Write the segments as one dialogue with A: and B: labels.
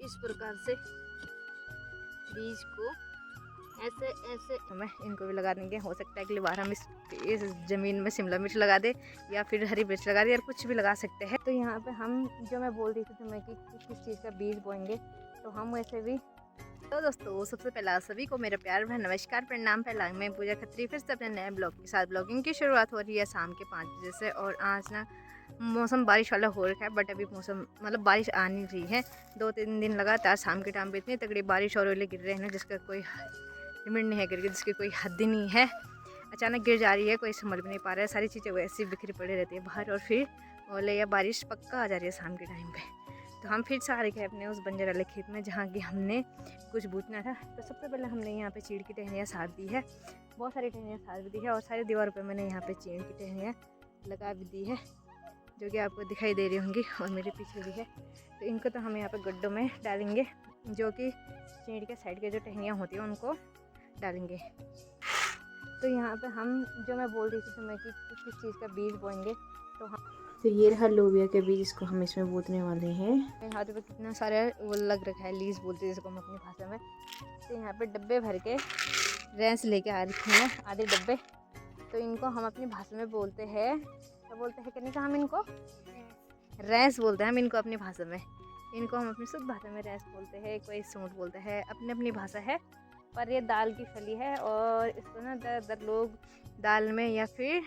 A: इस प्रकार से बीज को ऐसे ऐसे हमें इनको भी लगा देंगे। हो सकता है अगली बार हम इस ज़मीन में शिमला मिर्च लगा दे या फिर हरी मिर्च लगा दे या कुछ भी लगा सकते हैं। तो यहाँ पे हम जो मैं बोल रही थी तुम्हें कि किस चीज़ का बीज बोएंगे, तो हम वैसे भी तो दोस्तों सबसे पहला सभी को मेरा प्यार भरा नमस्कार प्रणाम। पहला मैं पूजा खत्री फिर से अपने नए ब्लॉग के साथ ब्लॉगिंग की शुरुआत हो रही है शाम के 5 बजे से। और आज ना मौसम बारिश वाला हो रखा है, बट अभी मौसम मतलब बारिश आ नहीं रही है। 2-3 दिन लगातार शाम के टाइम पे इतनी तगड़ी बारिश और ओले गिर रहे हैं जिसका कोई लिमिट नहीं है, गिर के जिसकी कोई हद ही नहीं है। अचानक गिर जा रही है, कोई समझ भी नहीं पा रहा है। सारी चीज़ें वैसी बिखरी पड़ी रहती है बाहर, और फिर ओले या बारिश पक्का आ जा रही है शाम के टाइम पे। तो हम फिर से आ रखे हैं अपने उस बंजर वाले खेत में जहाँ की हमने कुछ बूतना था। तो सबसे पहले हमने यहाँ पे चीड़ की टहनियाँ साध दी है, बहुत सारी टहनियाँ साध भी दी है, और सारी दीवारों पे मैंने यहाँ पे चीड़ की टहनियाँ लगा भी दी है, जो कि आपको दिखाई दे रही होंगी और मेरे पीछे भी है। तो इनको तो हम यहाँ पे गड्ढों में डालेंगे, जो कि चीड़ के साइड के जो टहनियाँ होती हैं उनको डालेंगे। तो यहाँ पे हम जो मैं बोल रही थी तुम्हें कि किस चीज़ का बीज बोएंगे,
B: तो ये रहा लोबिया के बीज, इसको हम इसमें बोतने वाले हैं।
A: मेरे हाथ पे कितना सारा वो लग रखा है, लीज बोलते हैं जिसको हम अपनी भाषा में। तो यहाँ पे डब्बे भर के रैंस लेके आ रखे हैं, आधे डब्बे। तो इनको हम अपनी भाषा में बोलते हैं, क्या बोलते हैं कहने का, हम इनको रैंस बोलते हैं हम इनको अपनी भाषा में। इनको हम अपनी शुद्ध भाषा में रैंस बोलते हैं, कोई सूंठ बोलते हैं, अपनी अपनी भाषा है। पर ये दाल की फली है, और इसको ना ज़्यादातर लोग दाल में या फिर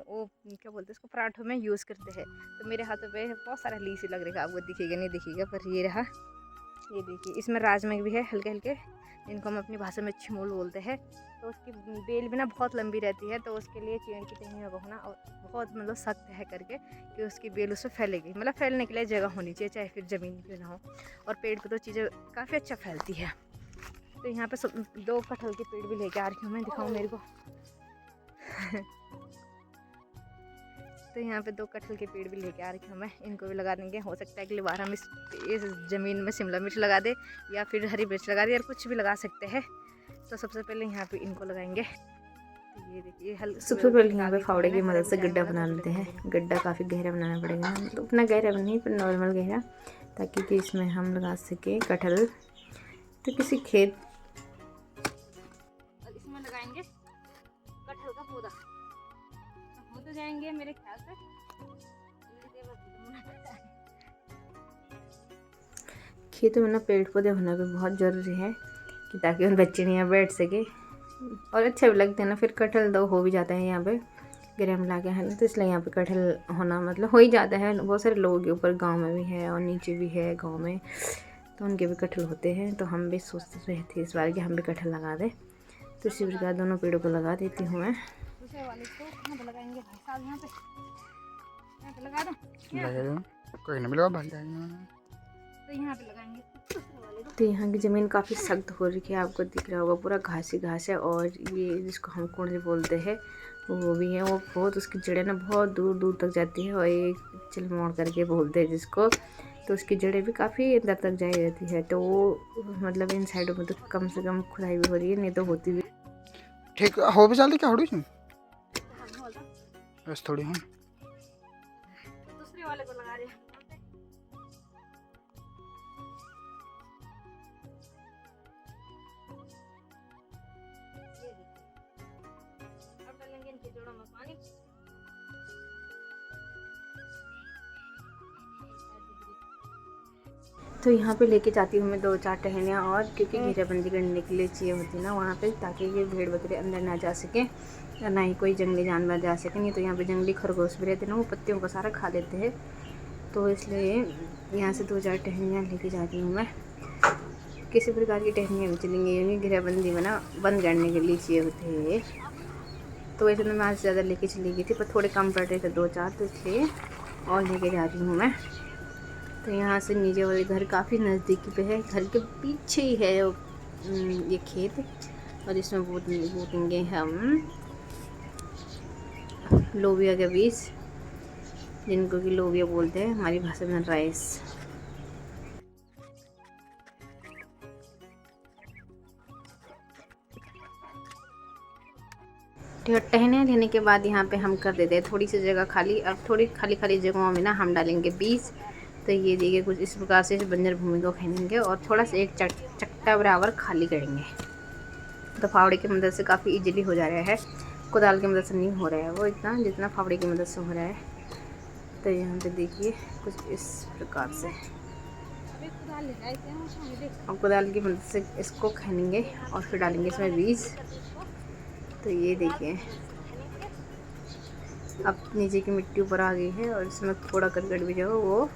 A: वो क्या बोलते हैं इसको पराठों में यूज़ करते हैं। तो मेरे हाथों पे बहुत सारा लीसी लग रहा है, आपको दिखेगा नहीं दिखेगा, पर ये रहा, ये देखिए। इसमें राजमा भी है हल्के हल्के, जिनको हम अपनी भाषा में छिमोल बोलते हैं। तो उसकी बेल भी ना बहुत लंबी रहती है, तो उसके लिए चीड़ की टहनियों को ना बहुत मतलब सख्त है करके कि उसकी बेल उससे फैलेगी। मतलब फैलने के लिए जगह होनी चाहिए, चाहे फिर ज़मीन पे ना हो। और पेड़ पे तो चीज़ें काफ़ी अच्छा फैलती है। तो यहाँ पे 2 कटहल के पेड़ भी लेके आ रही हूँ मैं, दिखाऊँ मेरे को। तो यहाँ पे 2 कटहल के पेड़ भी लेके आ रखी हूँ मैं, इनको भी लगा देंगे। हो सकता है अगली बार हम इस ज़मीन में शिमला मिर्च लगा दे या फिर हरी मिर्च लगा दे या कुछ भी लगा सकते हैं। तो सबसे पहले यहाँ पे इनको लगाएंगे। ये देखिए
B: सबसे पहले यहाँ पे फावड़े की मदद से गड्ढा बना लेते हैं। गड्ढा काफ़ी गहरा बनाना पड़ेगा, मतलब उतना गहरा नहीं पर नॉर्मल गहरा, ताकि कि इसमें हम लगा सके कटहल। तो किसी खेत
A: इसमें लगाएंगे कटहल का पौधा, हो तो जाएंगे मेरे ख्याल से।
B: खेतों में ना पेड़ पौधे होना भी बहुत ज़रूरी है, कि ताकि उन बच्चे यहाँ बैठ सके और अच्छे भी लगते हैं ना। फिर कटहल तो हो भी जाता है यहाँ पे गिरे मिला के, है ना। तो इसलिए यहाँ पे कटहल होना मतलब हो ही जाता है। बहुत सारे लोगों के ऊपर गांव में भी है और नीचे भी है गांव में, तो उनके भी कटहल होते हैं। तो हम भी सोचते रहे थे इस बार कि हम भी कटहल लगा दें। तो इसी प्रकार दोनों पेड़ों को लगा देती हूँ मैं।
A: दूसरे वाले को कहाँ पे लगाएंगे भाई साहब, यहाँ पे लगा दो,
C: कोई ना मिलेगा भाई जाएंगे।
A: तो यहाँ पे लगाएंगे दूसरे वाले को।
B: तो यहाँ की ज़मीन काफ़ी सख्त हो रही है, आपको दिख रहा होगा, पूरा घास ही घास है। और ये जिसको हम कुंडली बोलते हैं वो भी है, वो बहुत उसकी जड़ें ना बहुत दूर दूर तक जाती है, और एक चिलमोड़ करके बोलते हैं जिसको। तो उसकी जड़ें भी काफ़ी अंदर तक जाई रहती है। तो वो मतलब इन साइडों में तो कम से कम खुदाई भी हो रही है, नहीं तो होती भी
C: ठीक हो भी जल्दी क्या हो रही बस थोड़ी हम
A: दूसरे वाले को लगा रहे हैं। अब डालेंगे इनके जड़ों में पानी।
B: तो यहाँ पे लेके जाती हूँ मैं 2-4 टहनियाँ, और क्योंकि घेराबंदी करने के लिए चाहिए होती है ना वहाँ पे, ताकि ये भेड़ बकरे अंदर ना जा सके और ना ही कोई जंगली जानवर जा सके। नहीं तो यहाँ पे जंगली खरगोश भी रहते हैं ना, वो पत्तियों को सारा खा लेते हैं। तो इसलिए यहाँ से 2-4 टहनियाँ लेके जाती हूँ मैं। किसी प्रकार की टहनियाँ भी चलेंगी, क्योंकि घेराबंदी में ना बंद करने के लिए चाहिए होते हैं। तो वैसे तो मैं आज ज़्यादा लेके चली गई थी, पर थोड़े कम पड़ रहे थे 2-4, तो इसलिए और लेके जा रही हूँ मैं। तो यहाँ से नीचे वाले घर काफ़ी नज़दीकी पे है, घर के पीछे ही है ये खेत। और इसमें बोतेंगे हम लोबिया के बीज, जिनको कि लोबिया बोलते हैं हमारी भाषा में राइस। टहनियाँ लेने के बाद यहाँ पे हम कर देते हैं थोड़ी सी जगह खाली। अब थोड़ी खाली खाली जगहों में ना हम डालेंगे बीज, तो ये देखिए कुछ इस प्रकार से इस बंजर भूमि को खनेंगे और थोड़ा सा एक चट्टा बराबर खाली करेंगे। तो फावड़े की मदद से काफ़ी इजीली हो जा रहा है, कुदाल की मदद से नहीं हो रहा है वो इतना जितना फावड़े की मदद से हो रहा है। तो यहाँ पे देखिए कुछ इस प्रकार से और कुदाल की मदद से इसको खनेंगे और फिर डालेंगे इसमें बीज। तो ये देखिए अब नीचे की मिट्टी ऊपर आ गई है और इसमें थोड़ा करकट भी जो है वो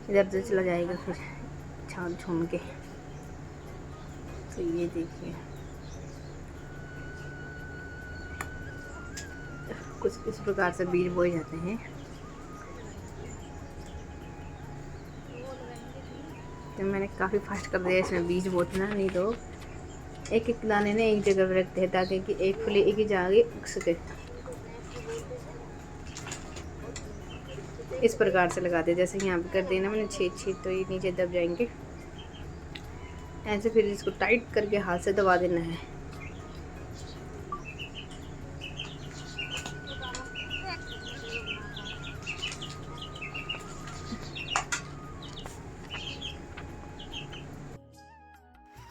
B: इधर से चला जाएगा फिर छान छून के। तो ये देखिए कुछ इस प्रकार से बीज बोए जाते हैं। तो मैंने काफ़ी फास्ट कर दिया इसमें बीज बोतना, नहीं तो एक एक दाने ने एक जगह पर रखते हैं ताकि कि एक फली एक ही जगह उग सके। इस प्रकार से लगाते हैं, जैसे यहाँ पे कर देना मैंने छेद छेद तो ये नीचे दब जाएंगे। ऐसे फिर इसको टाइट करके हाथ से दबा देना है।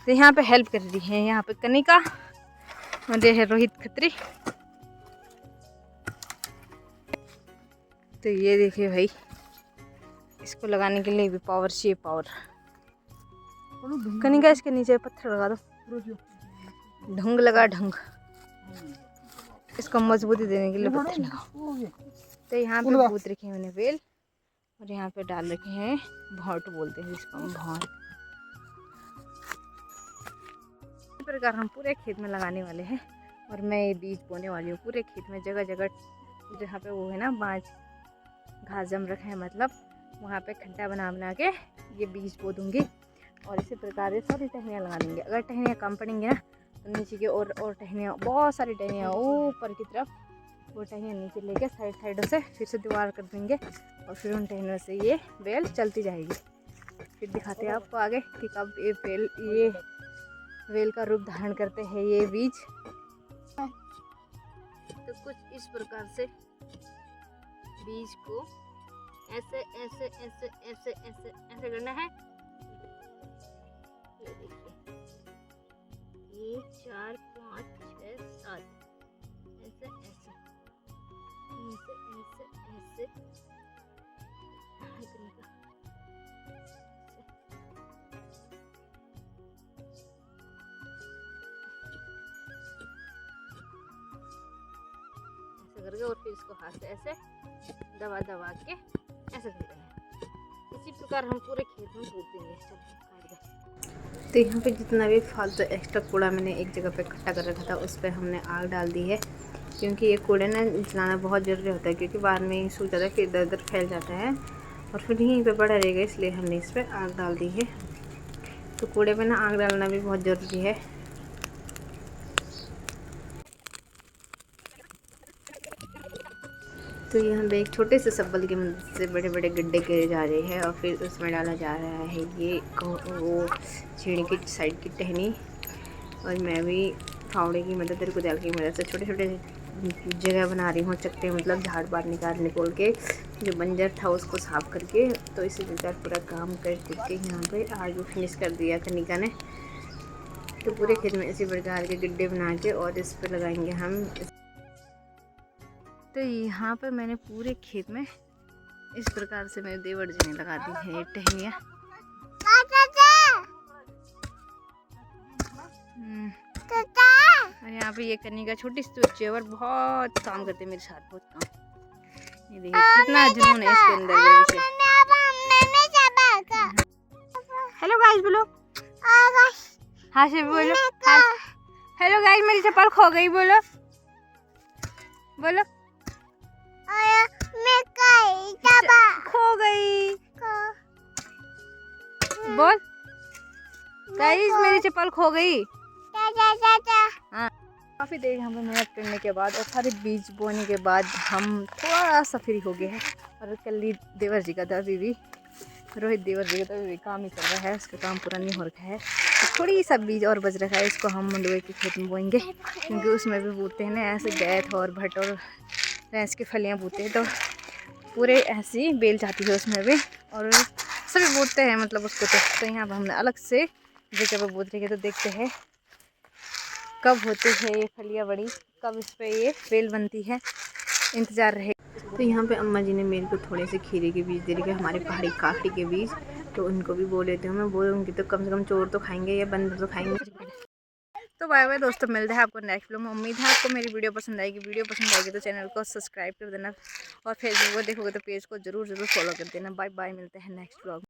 A: तो यहाँ पे हेल्प कर रही है यहाँ पे कनिका और ये है रोहित खत्री। तो ये देखिए भाई इसको लगाने के लिए भी पावर चाहिए, पावर। कनिका इसके नीचे पत्थर लगा दो, ढंग लगा ढंग, इसको मजबूती देने के लिए पत्थर लगाओ। तो यहाँ पे बूत रखे हैं मैंने बेल और यहाँ पे डाल रखे हैं भौट बोलते हैं जिसको हम भौट। इस प्रकार हम पूरे खेत में लगाने वाले हैं और मैं ये बीज बोने वाली हूँ पूरे खेत में। जगह जगह जहाँ पे वो है ना बाँझ घास जम रखा है मतलब वहाँ पे खड्डा बना बना के ये बीज बो दूँगी और इसी प्रकार से सारी टहनियाँ लगा देंगे। अगर टहनियाँ कम पड़ेंगी ना तो नीचे की और टहनियाँ, बहुत सारी टहनियाँ ऊपर की तरफ, वो टहनियाँ नीचे लेके साइड साइडों से फिर से दीवार कर देंगे और फिर उन टहनियों से ये बेल चलती जाएगी। फिर दिखाते हैं आपको आगे कि कब ये बेल का रूप धारण करते हैं ये बीज। तो कुछ इस प्रकार से बीज को ऐसे ऐसे ऐसे ऐसे ऐसे ऐसे करना है। ये देखिए 1 4 5 6 7 ऐसे ऐसे ऐसे ऐसे करके और फिर इसको हाथ से ऐसे दबा दबा के ऐसे करते हैं। इसी प्रकार हम पूरे खेत में बो देंगे। तो यहाँ पे जितना भी फालतू एक्स्ट्रा कूड़ा मैंने एक जगह पे इकट्ठा कर रखा था उस पर हमने आग डाल दी है, क्योंकि ये कूड़े ना जलाना बहुत ज़रूरी होता है, क्योंकि बाद में सूख जाता है फिर इधर उधर फैल जाता है और फिर यहीं पे पड़ा रहेगा, इसलिए हमने इस पर आग डाल दी है। तो कूड़े पे ना आग डालना भी बहुत ज़रूरी है। तो यहाँ पे एक छोटे से सब्बल की मदद से बड़े बड़े गड्ढे करे जा रहे हैं और फिर उसमें डाला जा रहा है ये वो छेड़ी की साइड की टहनी। और मैं भी फावड़े की मदद और कुदाल की मदद से छोटे छोटे जगह बना रही हूँ, चकते मतलब झाड़ बाहर निकाल के जो बंजर था उसको साफ करके। तो इसी प्रकार पूरा काम करके यहाँ पे आज वो फिनिश कर दिया कनिका ने। तो पूरे खेत में इसी प्रकार के गड्ढे बना के और इस पर लगाएंगे हम। तो यहाँ पे मैंने पूरे खेत में इस प्रकार से मेरे देवर जी ने लगा दी है टहनियाँ। और यहाँ पे ये कनिका छोटी सी बच्ची है और बहुत काम करते हैं मेरे साथ, बहुत काम। ये देखिए कितना जुनून है इसके अंदर। हेलो गाइस बोलो, हाँ से बोलो, हेलो गाइस मेरी चप्पल खो गई, बोलो बोलो खो गई, बोल गाइस मेरी चप्पल खो गई। हाँ काफ़ी देर यहाँ पे मेहनत करने के बाद और सारे बीज बोने के बाद हम थोड़ा सा फ्री हो गए हैं। और कल देवर जी का था अभी भी, रोहित देवर जी का तो अभी काम ही चल रहा है, उसका काम पूरा नहीं हो रखा है। तो थोड़ी सा बीज और बच रखा है, इसको हम मंडुए के खेत में बोएंगे, क्योंकि उसमें भी बोते हैं ना ऐसे गैथ और भट और भैंस की फलियाँ बोते हैं, तो पूरे ऐसी बेल जाती है उसमें भी। और सभी बोते हैं मतलब उसको। तो यहाँ पर हमने अलग से जगह पर बोत रही है, तो देखते हैं कब होती है ये फलियाँ बड़ी, कब इस पर ये बेल बनती है, इंतज़ार रहे।
B: तो यहाँ पे अम्मा जी ने मेरे को थोड़े से खीरे के बीज दे रखे, हमारे पहाड़ी काफी के बीज, तो उनको भी बोल लेती हूँ। मैं बोलूँगी तो कम से कम चोर तो खाएंगे या बंदर तो खाएंगे।
A: तो बाय बाय दोस्तों, मिलते हैं आपको नेक्स्ट वीडियो में। उम्मीद है आपको मेरी वीडियो पसंद आएगी। वीडियो पसंद आएगी तो चैनल को सब्सक्राइब कर देना, और फेसबुक पर देखोगे तो पेज को जरूर फॉलो कर देना। बाय बाय, मिलते हैं नेक्स्ट व्लॉग।